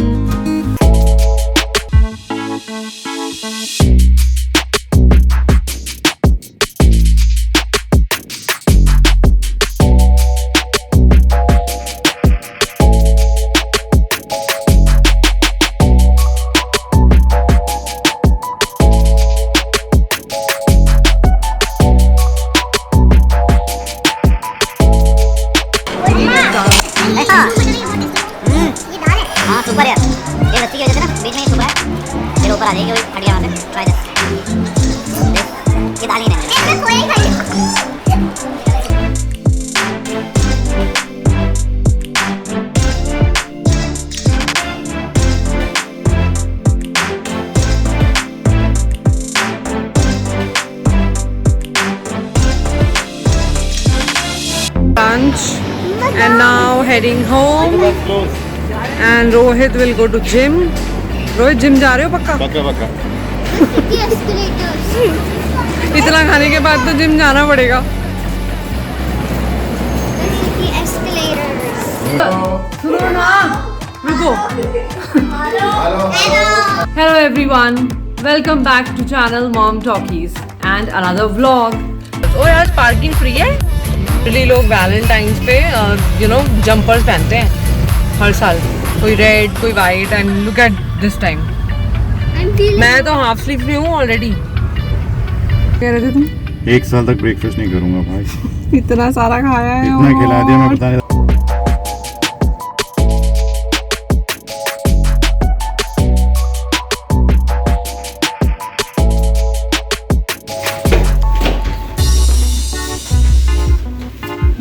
हाँ सुपर यार, ये लस्सी की वजह से ना बीच में ही सुपर है, फिर ऊपर आ जाएगी वही हट गया वहाँ से। ट्राई दिस, ये दाल ही नहीं। Lunch and now heading home and Rohit will go to gym. Rohit gym जा रहे हो पक्का? पक्का पक्का। इतना खाने के बाद तो जिम जाना पड़ेगा। सुनो ना, रुको। Hello everyone, welcome back to channel Mom Talkies and another vlog. ओ यार पार्किंग फ्री है। Really लोग वैलेंटाइंस पे जंपर्स पहनते हैं हर साल, कोई रेड कोई white and look at this time. मैं तो हाफ स्लीव में हूँ ऑलरेडी। कह रहे थे तुम? 1 साल तक ब्रेकफास्ट नहीं करूंगा भाई। इतना सारा खाया है, इतना खिला दिया, मैं बता नहीं।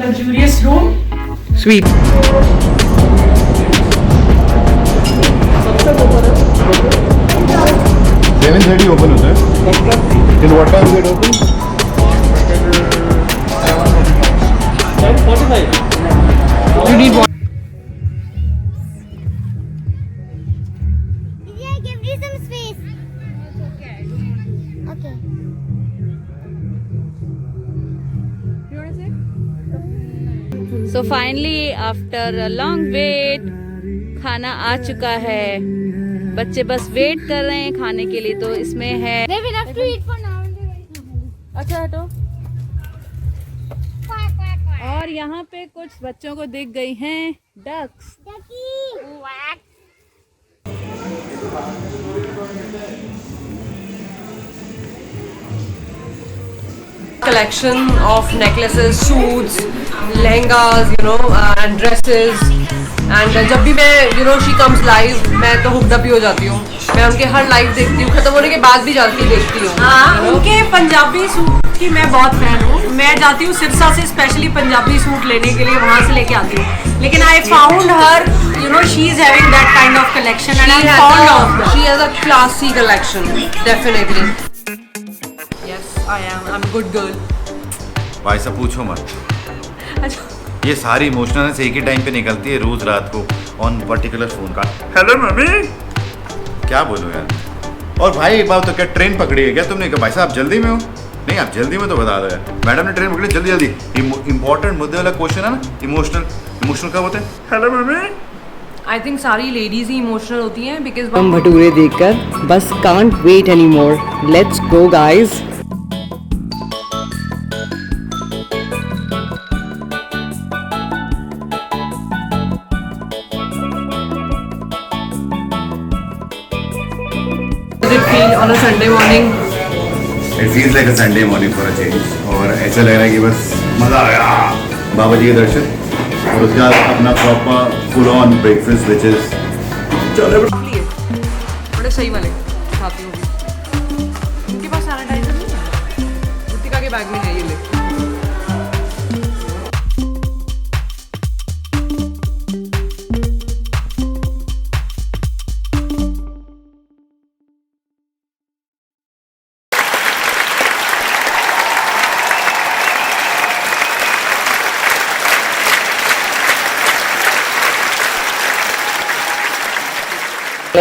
luxurious room. Sweet. Seven 7:30 open होता है। Till what time is it open? 7:45. You need one. Give me some space. Okay. So finally after a long wait खाना आ चुका है। बच्चे बस वेट कर रहे हैं खाने के लिए, तो इसमें है We will have to eat for now. अच्छा हटो। Quack, quack, quack. और यहाँ पे कुछ बच्चों को दिख गई हैं ducks. Ducky. Quack. collection of necklaces, suits, lehengas, you know, and dresses. And जब भी मैं, you know, she comes live, मैं तो hooked up ही हो जाती हूँ. मैं उनके हर लाइव देखती हूँ, खत्म होने के बाद भी जाती देखती हूँ. हाँ, उनके पंजाबी सूट की मैं बहुत फैन हूँ. मैं जाती हूँ सिरसा से स्पेशली पंजाबी सूट लेने के लिए, वहाँ से लेके आती हूँ. लेकिन I found her, you know, she is having that kind of collection and I'm fond of her. She has a classy collection, definitely. Yes, I'm a good girl. भाई साहब पूछो मत, ये सारी इमोशनल एक ही टाइम पे निकलती है रोज रात को ऑन पर्टिकुलर फोन का. हेलो मम्मी, क्या बोलूं यार. और भाई एक बात तो, क्या ट्रेन पकड़ी है क्या तुमने? कहा भाई साहब जल्दी में हो? नहीं आप जल्दी में तो बता दो यार. मैडम ने ट्रेन पकड़ी जल्दी जल्दी. इंपॉर्टेंट मुद्दे वाला क्वेश्चन है ना, इमोशनल कब होते हैं? Hello mummy. आई थिंक सारी लेडीज ही इमोशनल होती हैं बिकॉज हम भटूरे देखकर बस can't wait any more. Let's go guys. feel on a Sunday morning? It feels like a Sunday morning for a change. और ऐसा लग रहा है कि बस मज़ा आ गया. बाबा जी के दर्शन और उसके बाद अपना proper full on breakfast which is बड़े सही वाले खाती हूँ. उनके पास सैनिटाइजर नहीं है, ऋतिका के बैग में है, ये ले.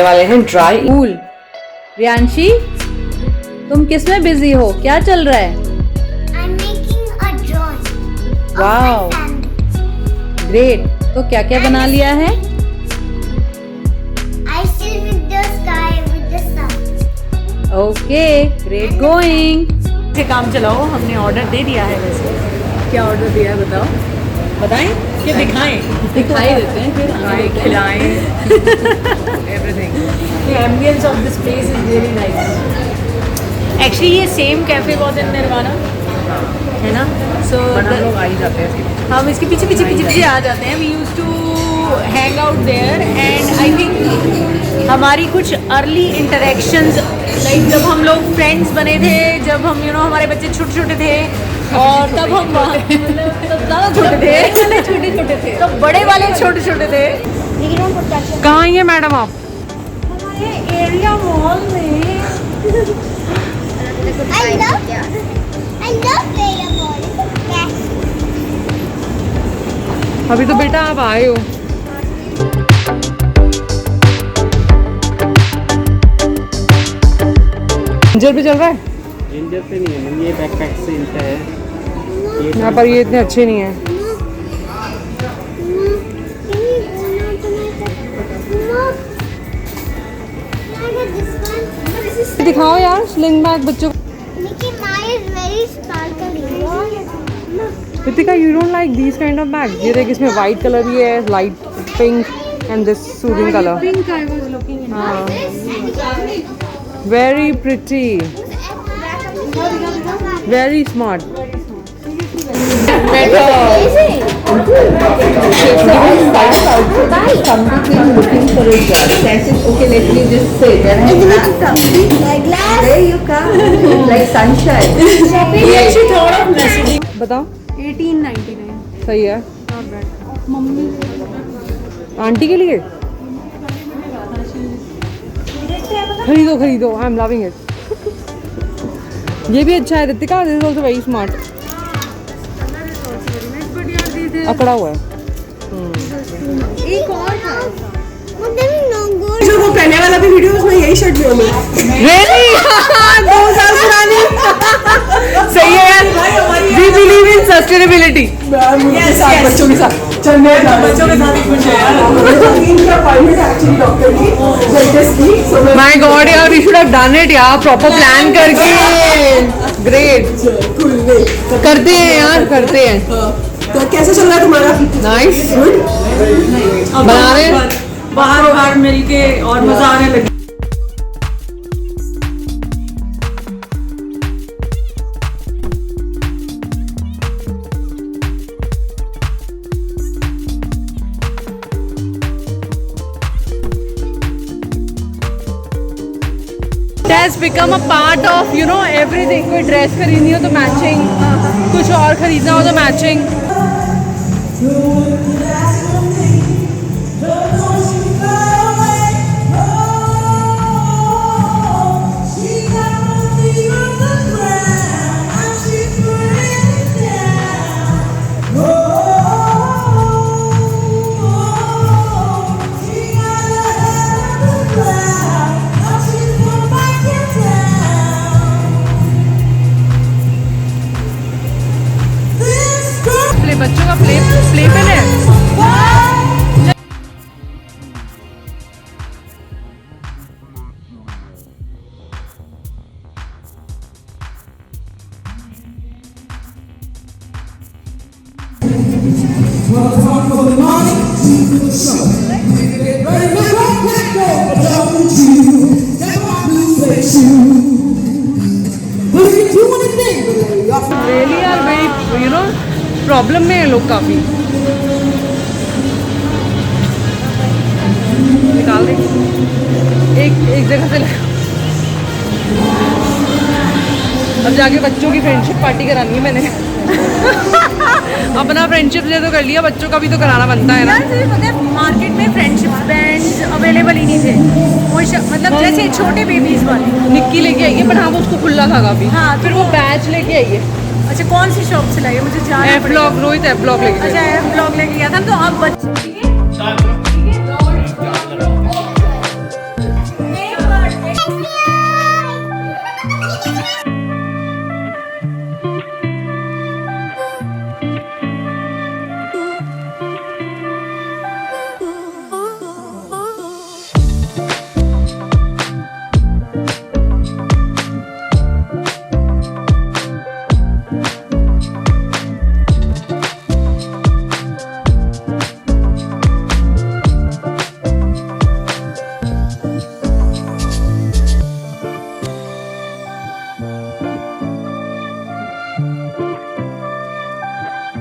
वाले हैं ड्राई कूल. रियांशी, तुम किस में बिजी हो? क्या चल रहा है? I'm making a drawing. Wow, great. तो क्या क्या बना लिया है? I still with the sky with the sun. Okay, great going. से काम चलाओ, हमने ऑर्डर दे दिया है. वैसे क्या ऑर्डर दिया है बताओ? बताएं कि दिखाएं? दिखाई देते हैं फिर. खिलाएं. Everything. The ambience of this place is really nice. Actually ये सेम कैफे बहुत इन निर्वाणा है ना, so हम लोग आ ही जाते हैं. हम इसके पीछे पीछे पीछे पीछे आ जाते हैं. We used to hang out there and I think हमारी कुछ early interactions like जब हम लोग friends बने थे, जब हम हमारे बच्चे छोटे छोटे थे और तब हम तब ज़्यादा छोटे थे, छोटे छोटे थे, तब बड़े वाले छोटे छोटे थे. कहाँ आई है मैडम आप? हमारे एरिया मॉल में. I love player ball. Yes. अभी तो बेटा आप आए हो. जिंजर पे चल रहा है? जिंजर पे नहीं है, ये बैकपैक से इनका है. यहाँ पर ये इतने अच्छे नहीं हैं. दिखाओ यार स्लिंग बैग बच्चों. Ritika, you don't like these kind of bags? ये देख, इसमें white color भी है, light pink and this soothing color. Pink I was looking in. हाँ. Very pretty. Very smart. बताओ. 1899. सही है. आंटी के लिए खरीदो. I am loving it. ये भी अच्छा है Ritika. This is also very smart. अकड़ा हुआ है. एक और था जो वो पहले वाला भी वीडियो, उसमें यही शर्ट भी होगी. Really? 2 साल पुरानी. सही है यार. We believe in sustainability. बच्चों के साथ चलने बच्चों के साथ कुछ है यार. इनका प्राइवेट एक्चुअली डॉक्टर की डेंटिस्ट की. My God यार, we should have done it यार, proper plan करके. Great. करते हैं यार, करते हैं. तो कैसे चल रहा है तुम्हारा? Nice. गुड. बना रहे हैं. बाहर मिल के और मजा आने लगा. has become a part of everything. कोई ड्रेस खरीदनी हो तो मैचिंग, कुछ और खरीदना हो तो मैचिंग. बच्चों का प्ले पेन है. Really are very प्रॉब्लम में है लोग काफ़ी. निकाल दे एक जगह से. अब जाके बच्चों की फ्रेंडशिप पार्टी करानी है मैंने. अपना फ्रेंडशिप डे तो कर लिया, बच्चों का भी तो कराना बनता है ना. मार्केट में फ्रेंडशिप बैंड्स अवेलेबल ही नहीं थे. मतलब जैसे छोटे बेबीज वाले. निक्की लेके आई है, पर हाँ वो उसको खुला था काफ़ी. हाँ, फिर वो बैच लेके आई है. अच्छा, कौन सी शॉप से लाई है? मुझे जाना F Block, Rohit F Block लेके. अच्छा, F Block लेके गया था. तो अब बच्चे